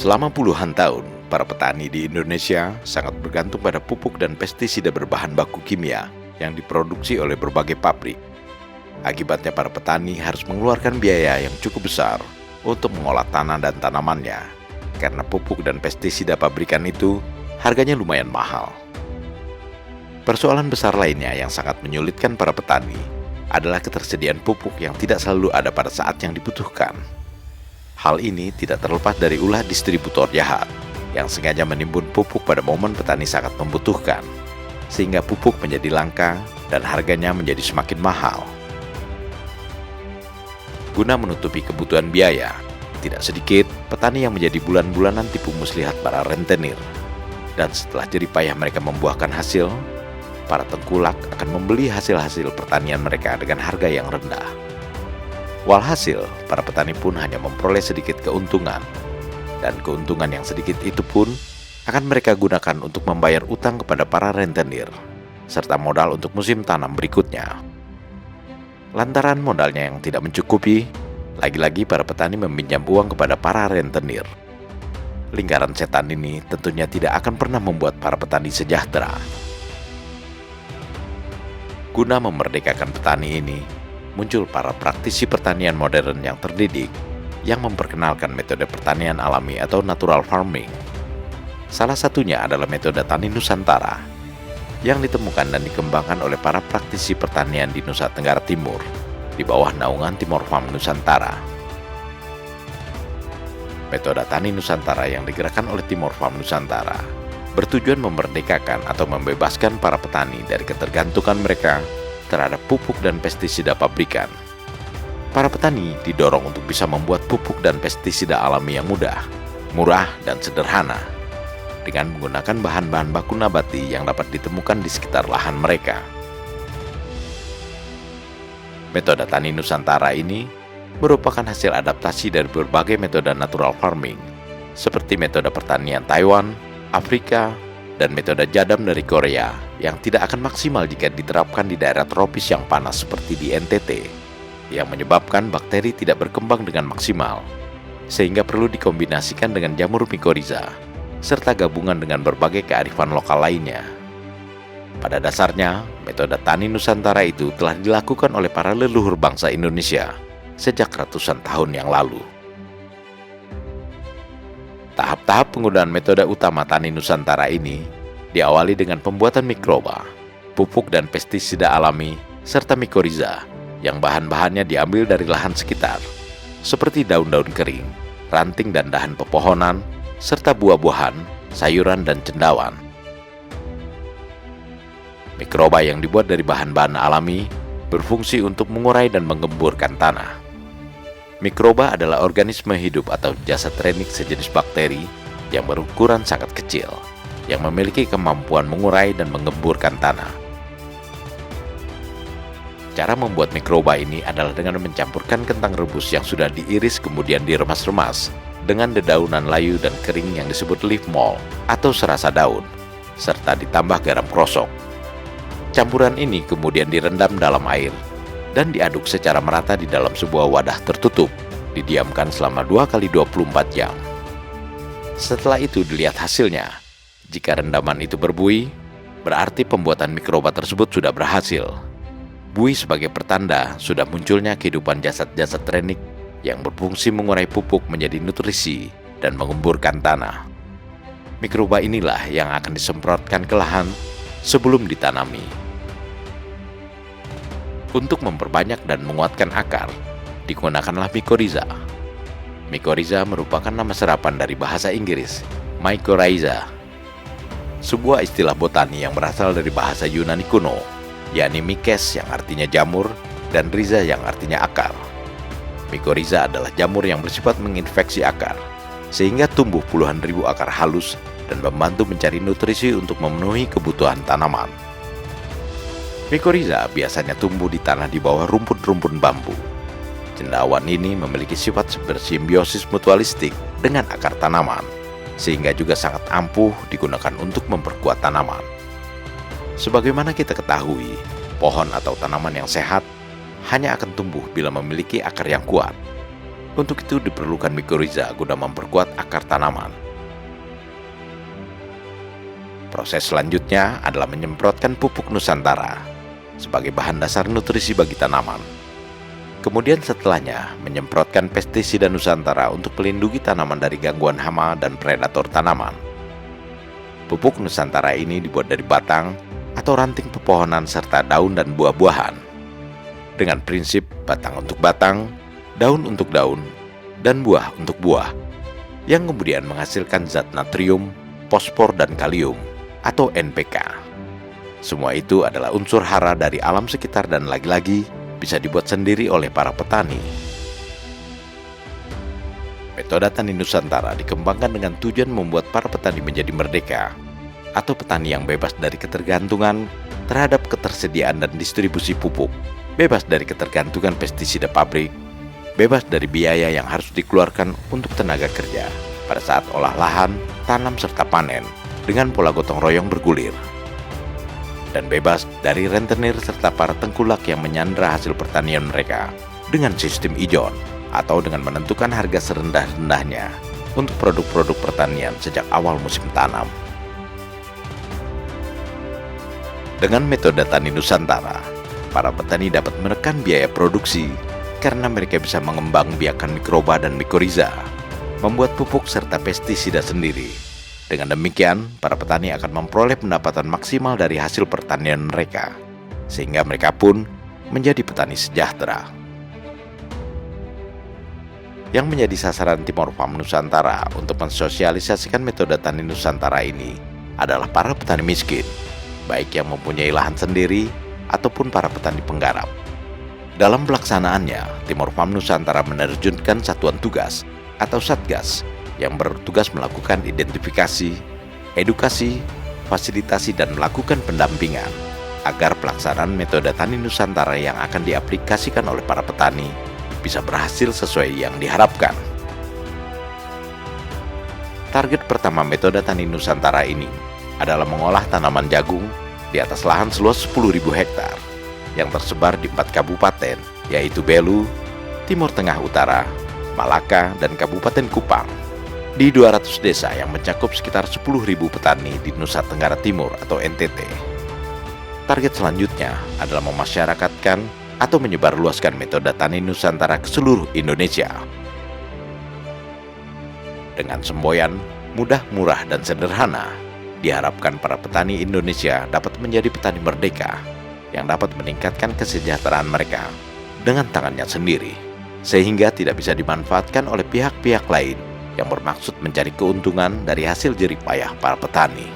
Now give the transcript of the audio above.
Selama puluhan tahun, para petani di Indonesia sangat bergantung pada pupuk dan pestisida berbahan baku kimia yang diproduksi oleh berbagai pabrik. Akibatnya para petani harus mengeluarkan biaya yang cukup besar untuk mengolah tanah dan tanamannya, karena pupuk dan pestisida pabrikan itu harganya lumayan mahal. Persoalan besar lainnya yang sangat menyulitkan para petani adalah ketersediaan pupuk yang tidak selalu ada pada saat yang dibutuhkan. Hal ini tidak terlepas dari ulah distributor jahat yang sengaja menimbun pupuk pada momen petani sangat membutuhkan, sehingga pupuk menjadi langka dan harganya menjadi semakin mahal. Guna menutupi kebutuhan biaya, tidak sedikit petani yang menjadi bulan-bulanan tipu muslihat para rentenir. Dan setelah jerih payah mereka membuahkan hasil, para tengkulak akan membeli hasil-hasil pertanian mereka dengan harga yang rendah. Walhasil, para petani pun hanya memperoleh sedikit keuntungan, dan keuntungan yang sedikit itu pun akan mereka gunakan untuk membayar utang kepada para rentenir, serta modal untuk musim tanam berikutnya. Lantaran modalnya yang tidak mencukupi, lagi-lagi para petani meminjam uang kepada para rentenir. Lingkaran setan ini tentunya tidak akan pernah membuat para petani sejahtera. Guna memerdekakan petani ini, muncul para praktisi pertanian modern yang terdidik yang memperkenalkan metode pertanian alami atau natural farming. Salah satunya adalah metode tani Nusantara yang ditemukan dan dikembangkan oleh para praktisi pertanian di Nusa Tenggara Timur di bawah naungan Timor Farm Nusantara. Metode tani Nusantara yang digerakkan oleh Timor Farm Nusantara bertujuan memerdekakan atau membebaskan para petani dari ketergantungan mereka terhadap pupuk dan pestisida pabrikan. Para petani didorong untuk bisa membuat pupuk dan pestisida alami yang mudah, murah, dan sederhana dengan menggunakan bahan-bahan baku nabati yang dapat ditemukan di sekitar lahan mereka. Metode tani Nusantara ini merupakan hasil adaptasi dari berbagai metode natural farming, seperti metode pertanian Taiwan, Afrika, dan metode jadam dari Korea yang tidak akan maksimal jika diterapkan di daerah tropis yang panas seperti di NTT, yang menyebabkan bakteri tidak berkembang dengan maksimal, sehingga perlu dikombinasikan dengan jamur mycorrhiza, serta gabungan dengan berbagai kearifan lokal lainnya. Pada dasarnya, metode tani Nusantara itu telah dilakukan oleh para leluhur bangsa Indonesia sejak ratusan tahun yang lalu. Tahap-tahap penggunaan metode utama tani Nusantara ini diawali dengan pembuatan mikroba, pupuk dan pestisida alami, serta mycorrhiza yang bahan-bahannya diambil dari lahan sekitar, seperti daun-daun kering, ranting dan dahan pepohonan, serta buah-buahan, sayuran, dan cendawan. Mikroba yang dibuat dari bahan-bahan alami berfungsi untuk mengurai dan mengemburkan tanah. Mikroba adalah organisme hidup atau jasad renik sejenis bakteri yang berukuran sangat kecil, yang memiliki kemampuan mengurai dan mengemburkan tanah. Cara membuat mikroba ini adalah dengan mencampurkan kentang rebus yang sudah diiris kemudian diremas-remas dengan dedaunan layu dan kering yang disebut leaf mold atau serasa daun, serta ditambah garam krosok. Campuran ini kemudian direndam dalam air dan diaduk secara merata di dalam sebuah wadah tertutup, didiamkan selama 2x24 jam. Setelah itu dilihat hasilnya. Jika rendaman itu berbuih, berarti pembuatan mikroba tersebut sudah berhasil. Buih sebagai pertanda sudah munculnya kehidupan jasad-jasad renik yang berfungsi mengurai pupuk menjadi nutrisi dan mengemburkan tanah. Mikroba inilah yang akan disemprotkan ke lahan sebelum ditanami. Untuk memperbanyak dan menguatkan akar, digunakanlah mycorrhiza. Mycorrhiza merupakan nama serapan dari bahasa Inggris, mycorrhiza, sebuah istilah botani yang berasal dari bahasa Yunani kuno, yakni mykes yang artinya jamur dan rhiza yang artinya akar. Mycorrhiza adalah jamur yang bersifat menginfeksi akar, sehingga tumbuh puluhan ribu akar halus dan membantu mencari nutrisi untuk memenuhi kebutuhan tanaman. Mycorrhiza biasanya tumbuh di tanah di bawah rumpun-rumpun bambu. Cendawan ini memiliki sifat bersimbiosis mutualistik dengan akar tanaman, sehingga juga sangat ampuh digunakan untuk memperkuat tanaman. Sebagaimana kita ketahui, pohon atau tanaman yang sehat hanya akan tumbuh bila memiliki akar yang kuat. Untuk itu diperlukan mikorizа guna memperkuat akar tanaman. Proses selanjutnya adalah menyemprotkan pupuk Nusantara sebagai bahan dasar nutrisi bagi tanaman. Kemudian setelahnya menyemprotkan pestisida Nusantara untuk melindungi tanaman dari gangguan hama dan predator tanaman. Pupuk Nusantara ini dibuat dari batang atau ranting pepohonan serta daun dan buah-buahan, dengan prinsip batang untuk batang, daun untuk daun, dan buah untuk buah, yang kemudian menghasilkan zat natrium, fosfor, dan kalium atau NPK. Semua itu adalah unsur hara dari alam sekitar dan lagi-lagi bisa dibuat sendiri oleh para petani. Metode tani Nusantara dikembangkan dengan tujuan membuat para petani menjadi merdeka, atau petani yang bebas dari ketergantungan terhadap ketersediaan dan distribusi pupuk, bebas dari ketergantungan pestisida pabrik, bebas dari biaya yang harus dikeluarkan untuk tenaga kerja pada saat olah lahan, tanam serta panen dengan pola gotong royong bergulir, dan bebas dari rentenir serta para tengkulak yang menyandra hasil pertanian mereka dengan sistem ijon atau dengan menentukan harga serendah-rendahnya untuk produk-produk pertanian sejak awal musim tanam. Dengan metode tani Nusantara, para petani dapat menekan biaya produksi karena mereka bisa mengembangbiakan mikroba dan mikorizа, membuat pupuk serta pestisida sendiri. Dengan demikian, para petani akan memperoleh pendapatan maksimal dari hasil pertanian mereka, sehingga mereka pun menjadi petani sejahtera. Yang menjadi sasaran Timor Farm Nusantara untuk mensosialisasikan metode tani Nusantara ini adalah para petani miskin, baik yang mempunyai lahan sendiri ataupun para petani penggarap. Dalam pelaksanaannya, Timor Farm Nusantara menerjunkan satuan tugas atau satgas yang bertugas melakukan identifikasi, edukasi, fasilitasi, dan melakukan pendampingan agar pelaksanaan metode tani Nusantara yang akan diaplikasikan oleh para petani bisa berhasil sesuai yang diharapkan. Target pertama metode tani Nusantara ini adalah mengolah tanaman jagung di atas lahan seluas 10.000 hektar yang tersebar di 4 kabupaten, yaitu Belu, Timur Tengah Utara, Malaka, dan Kabupaten Kupang, di 200 desa yang mencakup sekitar 10.000 petani di Nusa Tenggara Timur atau NTT. Target selanjutnya adalah memasyarakatkan atau menyebarluaskan metode tani Nusantara ke seluruh Indonesia. Dengan semboyan mudah, murah, dan sederhana, diharapkan para petani Indonesia dapat menjadi petani merdeka yang dapat meningkatkan kesejahteraan mereka dengan tangannya sendiri, sehingga tidak bisa dimanfaatkan oleh pihak-pihak lain yang bermaksud mencari keuntungan dari hasil jerih payah para petani.